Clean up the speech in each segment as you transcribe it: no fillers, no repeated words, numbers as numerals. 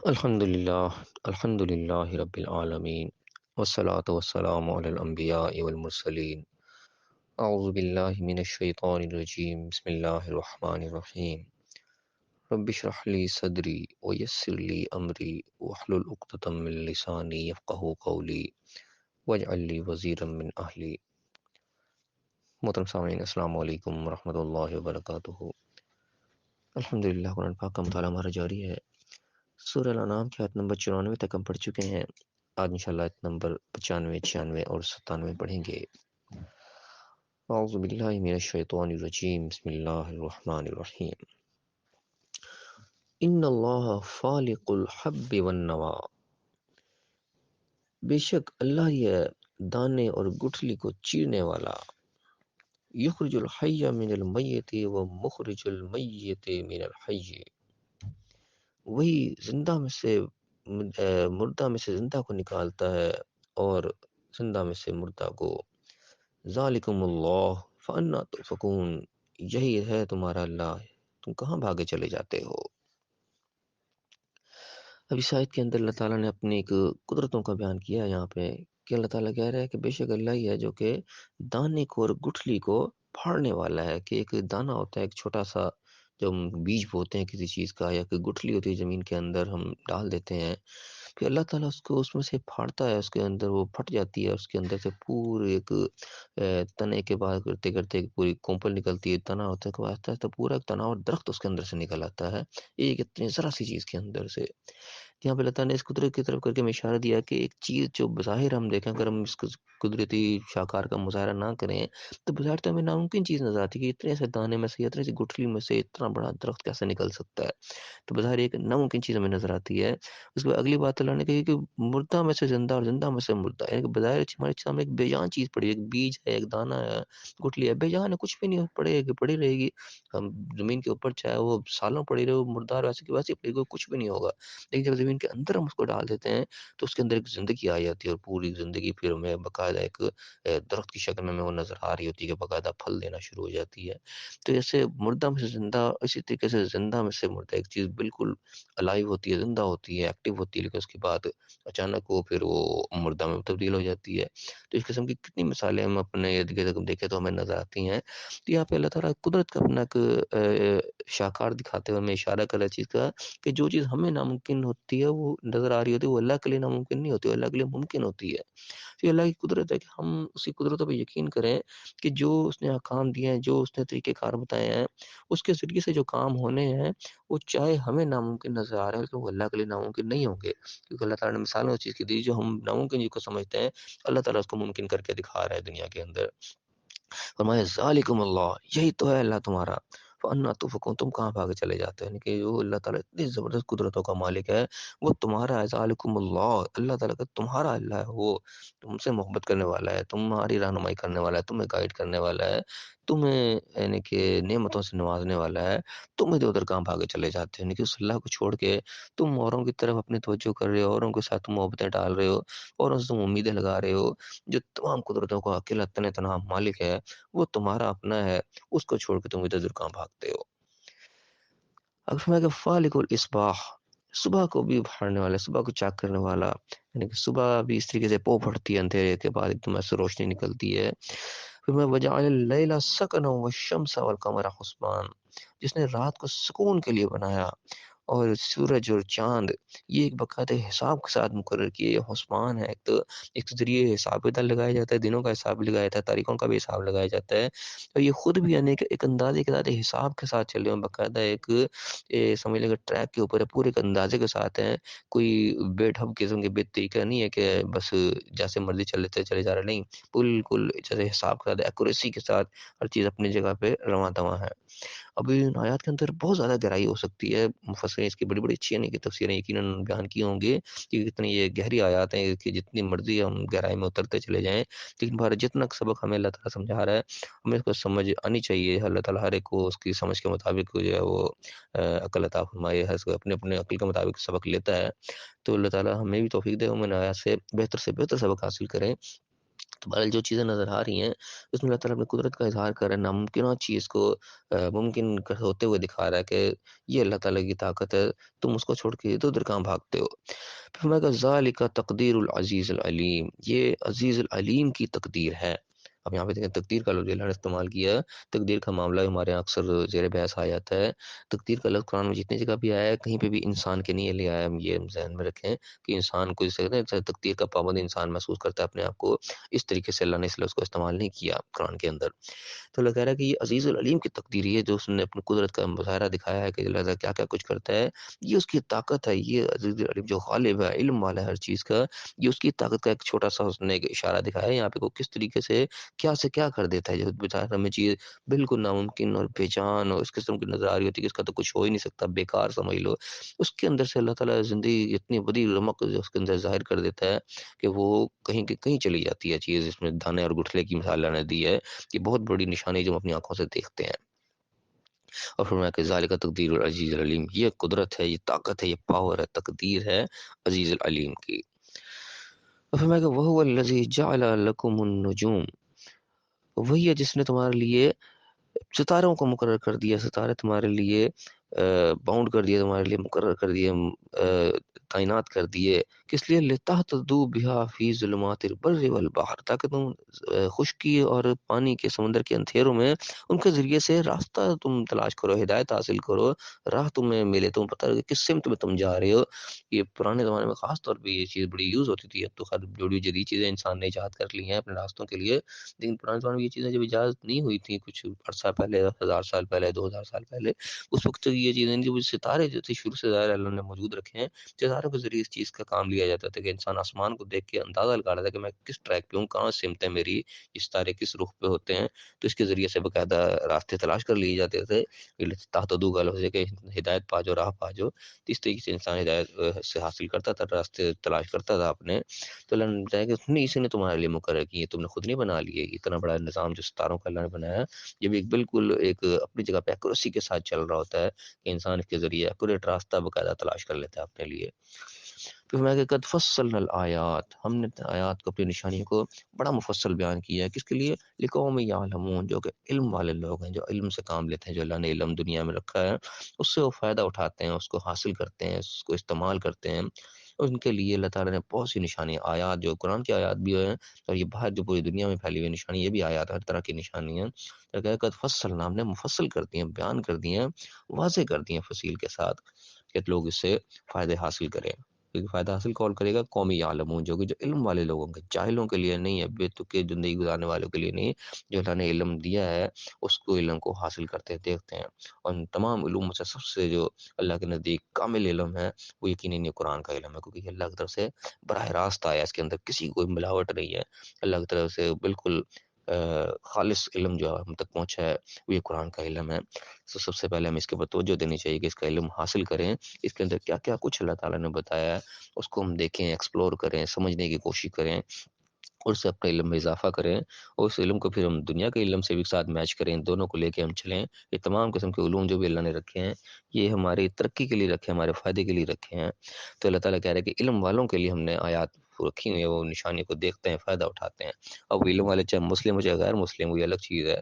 الحمد للہ رب العالمین والصلاة والسلام علی الانبیاء والمرسلین اعوذ باللہ من الشیطان الرجیم بسم اللہ الرحمن الرحیم رب اشرح لی صدری ویسر لی امری واحلل عقدۃ من لسانی یفقہوا قولی واجعل لی وزیرا من اہلی۔ محترم سامعین، السلام علیکم ورحمۃ اللہ وبرکاتہ۔ الحمدللہ، قرآن پاک کا مطالعہ ہمارا جاری ہے۔ سورہ الانعام کی آیت نمبر 94 تک ہم پڑھ چکے ہیں۔ آج انشاءاللہ آیت نمبر 95، 96 اور 97 پڑھیں گے۔ اعوذ باللہ من الشیطان الرجیم بسم اللہ الرحمن الرحیم۔ ان اللہ فالق الحب والنوا، بے شک اللہ ہی ہے دانے اور گٹھلی کو چیرنے والا۔ یخرج الحی من المیت ومخرج المیت من الحی، وہی زندہ میں سے مردہ میں سے زندہ کو نکالتا ہے اور زندہ میں سے مردہ کو۔ ذالکم اللہ فانا تؤفکون، یہی ہے تمہارا اللہ، تم کہاں بھاگے چلے جاتے ہو۔ اب اس آیت کے اندر اللہ تعالیٰ نے اپنی ایک قدرتوں کا بیان کیا ہے یہاں پہ، کہ اللہ تعالیٰ کہہ رہا ہے کہ بے شک اللہ ہی ہے جو کہ دانے کو اور گٹھلی کو پھاڑنے والا ہے۔ کہ ایک دانہ ہوتا ہے، ایک چھوٹا سا جو ہم بیج بوتے ہیں کسی چیز کا، یا کوئی گٹھلی ہوتی ہے زمین کے اندر ہم ڈال دیتے ہیں، پھر اللہ تعالیٰ اس کو اس میں سے پھاڑتا ہے، اس کے اندر وہ پھٹ جاتی ہے، اس کے اندر سے پورے ایک تنے کے بعد کرتے کرتے ایک پوری کومپل نکلتی ہے، تنا ہوتا ہے، کہ آہستہ آہستہ پورا ایک تنا اور درخت اس کے اندر سے نکل آتا ہے، ایک اتنی ذرا سی چیز کے اندر سے۔ یہاں پہ اللہ تعالیٰ نے اس قدرت کی طرف کر کے ہمیں اشارہ دیا کہ ایک چیز جو بظاہر ہم دیکھیں، اگر ہم اس قدرتی شاہکار کا مظاہرہ نہ کریں تو بظاہر تو ہمیں ناممکن چیز نظر آتی ہے کہ اتنے سے دانے میں سے، اتنے سی گٹھلی میں سے اتنا بڑا درخت کیسے نکل سکتا ہے۔ تو بظاہر ایک ناممکن چیز ہمیں نظر آتی ہے۔ اس کے بعد اگلی بات اللہ نے کہی کہ مردہ میں سے زندہ اور زندہ میں سے مردہ، یعنی کہ بظاہر ہمارے سامنے ایک بے جان چیز پڑی ہے، ایک بیج ہے، ایک دانہ ہے، گٹھلی ہے، بے جان ہے، کچھ بھی نہیں، پڑے گی پڑی رہے گی، ہم زمین کے اوپر چاہے وہ سالوں پڑی رہے، وہ مردار ویسے کی ویسے پڑے گی، کچھ بھی نہیں ہوگا۔ لیکن جب زمین کے اندر ہم اس کو ڈال دیتے ہیں تو اس کے اندر ایک زندگی آ جاتی ہے، اور پوری زندگی پھر ہمیں باقاعدہ ایک درخت کی شکل میں وہ نظر آ رہی ہوتی ہے، کہ باقاعدہ پھل دینا شروع ہو جاتی ہے۔ تو جیسے مردہ میں سے زندہ، اسی طریقے سے زندہ میں سے مردہ، ایک چیز بالکل الائیو ہوتی ہے، زندہ ہوتی ہے، ایکٹیو ہوتی ہے، لیکن اس کے بعد اچانک وہ پھر وہ مردہ میں تبدیل ہو جاتی ہے۔ تو اس قسم کی کتنی مثالیں ہم اپنے ارد گرد دیکھیں تو ہمیں نظر آتی ہیں۔ تو یہاں پہ اللہ تعالیٰ قدرت کا اپنا ایک شاہکار دکھاتے ہوئے ہمیں اشارہ کر رہا ہے چیز کا، کہ جو چیز ہمیں ناممکن ہوتی ہے، وہ نظر آ رہی ہوتی ہے، وہ اللہ کے لیے ناممکن نہیں ہوتی، وہ اللہ کے لیے ممکن ہوتی ہے۔ تو یہ اللہ کی قدرت ہے کہ ہم اسی قدرتوں پہ یقین کریں کہ جو اس نے احکام دیے ہیں، جو اس نے طریقہ کار بتائے ہیں، اس کے ذریعے سے جو کام ہونے ہیں، وہ چاہے ہمیں ناممکن نظر آ رہے ہیں لیکن وہ اللہ کے لیے ناممکن نہیں ہوں گے، کیونکہ اللہ تعالیٰ نے مثالیں اس چیز کی دی، جو ہم ناممکن چیز کو سمجھتے ہیں، اللہ تعالیٰ اس کو ممکن کر کے دکھا رہا ہے دنیا کے اندر۔ فرمایا ذالکم اللہ، یہی تو ہے اللہ تمہارا، فانا تؤفکون، تم کہاں بھاگے چلے جاتے ہیں۔ یعنی کہ جو اللہ تعالیٰ اتنی زبردست قدرتوں کا مالک ہے، وہ تمہارا ہے۔ ذالکم اللہ، اللہ تعالیٰ کا تمہارا اللہ ہے، وہ تم سے محبت کرنے والا ہے، تمہاری رہنمائی کرنے والا ہے، تمہیں گائیڈ کرنے والا ہے، تمہیں یعنی کہ نعمتوں سے نوازنے والا ہے۔ تم ادھر ادھر کہاں بھاگے چلے جاتے ہیں، یعنی کہ اس اللہ کو چھوڑ کے تم اوروں کی طرف اپنی توجہ کر رہے ہو، اوروں کے ساتھ تم محبتیں ڈال رہے ہو، اوروں سے تم امیدیں لگا رہے ہو۔ جو تمام قدرتوں کا اکیلا تنہا مالک ہے، وہ تمہارا اپنا ہے، اس کو چھوڑ کے تم ادھر ادھر کہاں بھاگتے ہو۔ اب فرمایا کہ فالق الاصباح، صبح کو بھی ابھارنے والا، صبح کو چاک کرنے والا، یعنی کہ صبح بھی اس طریقے سے پو پھٹتی ہے اندھیرے کے بعد، ایک دم ایسے روشنی نکلتی ہے۔ پھر میں وجعل اللیل سکنا والشمس والقمر حسبان، جس نے رات کو سکون کے لیے بنایا، اور سورج اور چاند یہ ایک باقاعدہ حساب کے ساتھ مقرر کیے، یہ حسبان ہے۔ ایک تو ایک ذریعے حساب کتاب لگایا جاتا ہے، دنوں کا حساب بھی لگایا جاتا ہے، تاریخوں کا بھی حساب لگایا جاتا ہے، اور یہ خود بھی یعنی کہ ایک اندازے کے ساتھ حساب کے ساتھ چل رہے ہیں، باقاعدہ ایک سمجھ لیں کہ ٹریک کے اوپر ہے، پورے ایک اندازے کے ساتھ ہیں، کوئی بے ڈھب قسم کے بے طریقہ نہیں ہے کہ بس جیسے مرضی چلے جا رہے، نہیں، بالکل جیسے حساب کے ساتھ ایکوریسی کے ساتھ ہر چیز اپنی جگہ پہ رواں دواں ہے۔ اب ان آیات کے اندر بہت زیادہ گہرائی ہو سکتی ہے، مفسرین اس کی بڑی بڑی اچھی یعنی کہ تفسیریں یقیناً بیان کی ہوں گے کہ کتنی یہ گہری آیات ہیں کہ جتنی مرضی ہم گہرائی میں اترتے چلے جائیں، لیکن بہر جتنا سبق ہمیں اللہ تعالیٰ سمجھا رہا ہے، ہمیں اس کو سمجھ آنی چاہیے۔ اللہ تعالیٰ ہر ایک کو اس کی سمجھ کے مطابق جو ہے وہ عقل عطا فرمائے، ہر کوئی اپنے اپنے عقل کے مطابق سبق لیتا ہے، تو اللہ تعالیٰ ہمیں بھی توفیق دے، ہم ان آیات سے بہتر سبق حاصل کریں، تو بہرحال جو چیزیں نظر آ رہی ہیں اس میں اللہ تعالیٰ اپنی قدرت کا اظہار کر رہا ہے، ناممکنات چیز کو ممکن ہوتے ہوئے دکھا رہا ہے کہ یہ اللہ تعالیٰ کی طاقت ہے، تم اس کو چھوڑ کے ادھر ادھر کہاں بھاگتے ہو۔ پھر میں کہا ذالک تقدیر العزیز العلیم، یہ عزیز العلیم کی تقدیر ہے۔ اب یہاں پہ دیکھیں تقدیر کا لفظ اللہ نے استعمال کیا ہے، تقدیر کا معاملہ ہمارے یہاں اکثر زیر بحث آ جاتا ہے۔ تقدیر کا لفظ قرآن میں جتنی جگہ بھی آیا ہے کہیں پہ بھی انسان کے نہیں لے آیا ہے، ہم یہ ذہن میں رکھیں کہ انسان کو جسے کہتے ہیں تقدیر کا پابند انسان محسوس کرتا ہے اپنے آپ کو، اس طریقے سے اللہ نے اس لفظ کو استعمال نہیں کیا قرآن کے اندر۔ تو اللہ کہہ رہا ہے کہ یہ عزیز العلیم کی تقدیر ہے، جو اس نے اپنی قدرت کا مظاہرہ دکھایا ہے کہ اللہ تعالیٰ کیا کیا کچھ کرتا ہے، یہ اس کی طاقت ہے۔ یہ عزیز العلیم جو غالب ہے، علم والا ہے ہر چیز کا، یہ اس کی طاقت کا ایک چھوٹا سا اس نے ایک اشارہ دکھایا ہے یہاں پہ، کو کس طریقے سے کیا کر دیتا ہے، جو بظاہر ہمیں چیز بالکل ناممکن اور بے جان اور اس قسم کی نظر آ رہی ہوتی ہے کہ اس کا تو کچھ ہو ہی نہیں سکتا، بیکار سمجھ لو، اس کے اندر سے اللہ تعالیٰ زندگی اتنی بڑی رمق جو اس کے اندر ظاہر کر دیتا ہے کہ وہ کہیں کہ کہیں چلی جاتی ہے چیز۔ اس میں دانے اور گٹھلے کی مثال اللہ نے دی ہے، یہ بہت بڑی نشانی جو ہم اپنی آنکھوں سے دیکھتے ہیں۔ اور فرمایا کہ ذالک تقدیر العزیز العلیم، یہ قدرت ہے، یہ طاقت ہے، یہ پاور ہے، تقدیر ہے عزیز العلیم کی۔ اور فرمایا کہ وَهُوَ الَّذِي جَعَلَ لَكُمُ النُّجُومَ، وہی ہے جس نے تمہارے لیے ستاروں کو مقرر کر دیا، ستارے تمہارے لیے باؤنڈ کر دیے، تمہارے لیے مقرر کر دیے، تعینات کر دیے، کس لیے لِتَهْتَدُوا بِهَا فِي ظُلُمَاتِ الْبَرِّ وَالْبَحْرِ، تاکہ تم خشکی اور پانی کے سمندر کے اندھیروں میں ان کے ذریعے سے راستہ تم تلاش کرو، ہدایت حاصل کرو، راہ تمہیں ملے، تم پتہ لگے کس سمت میں تم جا رہے ہو۔ یہ پرانے زمانے میں خاص طور پہ یہ چیز بڑی یوز ہوتی تھی، اب تو خیر بڑی جدید چیزیں انسان نے ایجاد کر لی ہیں اپنے راستوں کے لیے، لیکن پرانے زمانے میں یہ چیزیں جب ایجاد نہیں ہوئی تھیں، کچھ عرصہ پہلے، 1000 سال پہلے، 2000 سال پہلے، اس وقت تک یہ چیزیں جو ستارے جو تھے شروع سے ظاہر اللہ نے موجود رکھے ہیں، ستاروں کے ذریعے اس چیز کا کام لیا جاتا تھا کہ انسان آسمان کو دیکھ کے اندازہ لگا رہا تھا کہ میں کس ٹریک پہ ہوں، کہاں سمت ہے میری، یہ ستارے کس رخ پہ ہوتے ہیں، تو اس کے ذریعے سے باقاعدہ راستے تلاش کر لیے جاتے تھے۔ تحتدو کا لفظ ہے کہ ہدایت پا جو، راہ پا جو، تو اس طریقے سے انسان ہدایت سے حاصل کرتا تھا، راستے تلاش کرتا تھا اپنے۔ تو اللہ نے بتایا کہ اسی نے تمہارے لیے مقرر کی ہے، تم نے خود نہیں بنا لیے، اتنا بڑا نظام جو ستاروں کا اللہ نے بنایا، جب ایک بالکل ایک اپنی جگہ پہ ایکوریسی کے ساتھ چل رہا ہوتا ہے کہ انسان اس کے ذریعے ایکوریٹ راستہ باقاعدہ تلاش کر لیتا ہے اپنے لیے۔ پھر میں کہ قد فصلنا الآیات، ہم نے آیات کو، اپنی نشانیوں کو بڑا مفصل بیان کیا ہے، کس کے لیے؟ لقوم یعلمون، جو کہ علم والے لوگ ہیں، جو علم سے کام لیتے ہیں، جو اللہ نے علم دنیا میں رکھا ہے اس سے وہ فائدہ اٹھاتے ہیں، اس کو حاصل کرتے ہیں، اس کو استعمال کرتے ہیں، اور ان کے لیے اللہ تعالیٰ نے بہت سی نشانیاں، آیات جو قرآن کی آیات بھی ہیں، اور یہ باہر جو پوری دنیا میں پھیلی ہوئی نشانی، یہ بھی آیات، ہر طرح کی نشانی ہیں۔ تو کہ قد فصلنا، ہم نے مفصل کر دی ہیں، بیان کر دی ہیں، واضح کر دی ہیں فصیل کے ساتھ، کہ لوگ اس سے فائدے حاصل کریں۔ کیونکہ فائدہ حاصل کون کرے گا؟ قومی عالمون، جو کہ جو علم والے لوگوں کے، جاہلوں کے لیے نہیں ہے، بے تکے زندگی گزارنے والوں کے لیے نہیں، جو اللہ نے علم دیا ہے اس کو، علم کو حاصل کرتے ہیں، دیکھتے ہیں۔ اور ان تمام علوم سے سب سے جو اللہ کے نزدیک کامل علم ہے وہ یقیناً یہ قرآن کا علم ہے، کیونکہ یہ اللہ کی طرف سے براہ راست آیا، اس کے اندر کسی کوئی ملاوٹ نہیں ہے، اللہ کی طرف سے بالکل خالص علم جو ہم تک پہنچا ہے وہ یہ قرآن کا علم ہے۔ تو سب سے پہلے ہمیں اس کے اوپر توجہ دینی چاہیے کہ اس کا علم حاصل کریں، اس کے اندر کیا کیا کچھ اللہ تعالیٰ نے بتایا ہے اس کو ہم دیکھیں، ایکسپلور کریں، سمجھنے کی کوشش کریں، اور اس سے اپنے علم میں اضافہ کریں، اور اس علم کو پھر ہم دنیا کے علم سے بھی ساتھ میچ کریں، دونوں کو لے کے ہم چلیں۔ یہ تمام قسم کے علوم جو بھی اللہ نے رکھے ہیں یہ ہماری ترقی کے لیے رکھے ہیں، ہمارے فائدے کے لیے رکھے ہیں۔ تو اللہ تعالیٰ کہہ رہے ہیں کہ علم والوں کے لیے ہم نے آیات رکھی ہوئی ہیں، وہ نشانی کو دیکھتے ہیں، فائدہ اٹھاتے ہیں۔ اب علم والے چاہے مسلم ہو چاہے غیر مسلم ہو، یہ الگ چیز ہے۔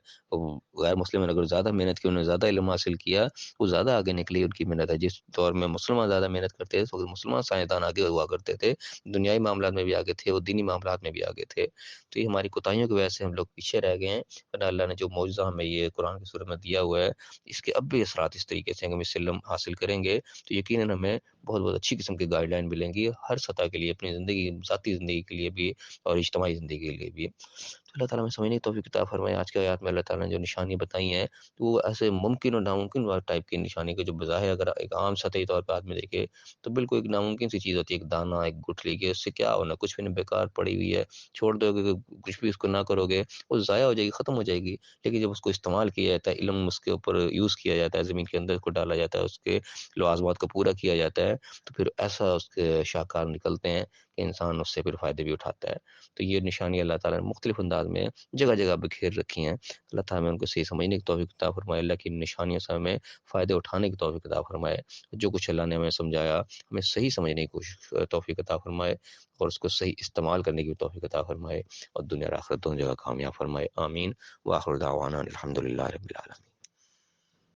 غیر مسلم نے اگر زیادہ محنت کی، انہوں نے زیادہ علم حاصل کیا، وہ زیادہ آگے نکلی، ان کی محنت ہے۔ جس دور میں مسلمان زیادہ محنت کرتے تھے اس وقت مسلمان سائنسدان آگے ہوا کرتے تھے، دنیائی معاملات میں بھی آگے تھے، وہ دینی معاملات میں بھی آگے تھے۔ تو یہ ہماری کوتاہیوں کی وجہ سے ہم لوگ پیچھے رہ گئے ہیں، ورنہ اللہ نے جو معجزہ ہمیں یہ قرآن کی صورت میں دیا ہوا ہے، اس کے اب بھی اثرات اس طریقے سے ہیں کہ ہم اس سے علم حاصل کریں گے تو یقیناً ہمیں بہت بہت اچھی قسم کی گائیڈ لائن ملیں گی ہر سطح کے لیے، اپنی زندگی، ذاتی زندگی کے لیے بھی اور اجتماعی زندگی کے لیے بھی۔ تو اللہ تعالیٰ ہمیں سمجھنے کی توفیق عطا فرمائے۔ آج کے آیات میں اللہ تعالیٰ نے جو نشانی بتائی ہیں تو وہ ایسے ممکن اور ناممکن ٹائپ کی نشانی کو جو بظاہر اگر ایک عام سطحی طور پہ آدمی دیکھے تو بالکل ایک ناممکن سی چیز ہوتی ہے، ایک دانہ، ایک گٹھلی کی، اس سے کیا ہونا، کچھ بھی نہیں، بیکار پڑی ہوئی ہے، چھوڑ دو گے، کچھ بھی اس کو نہ کرو گے وہ ضائع ہو جائے گی، ختم ہو جائے گی۔ لیکن جب اس کو استعمال کیا جاتا ہے، علم اس کے اوپر یوز کیا جاتا ہے، زمین کے اندر اس کو ڈالا جاتا ہے، اس کے لوازمات کو پورا کیا جاتا ہے، تو پھر ایسا اس کے شاہکار نکلتے ہیں کہ انسان اس سے پھر فائدے بھی اٹھاتا ہے۔ تو یہ نشانی اللہ تعالیٰ نے مختلف انداز کائنات میں جگہ-جگہ بکھیر رکھی ہیں۔ اللہ تعالیٰ ہمیں ان کو صحیح سمجھنے کی توفیق عطا فرمائے، اللہ کی نشانیوں سے ہمیں فائدے اٹھانے کی توفیق عطا فرمائے، جو کچھ اللہ نے ہمیں سمجھایا ہمیں صحیح سمجھنے کی توفیق عطا فرمائے اور اس کو صحیح استعمال کرنے کی توفیق عطا فرمائے اور دنیا اور آخرت دونوں جگہ کامیاب فرمائے، آمین۔ وآخر دعوانا الحمد للہ رب العالمین۔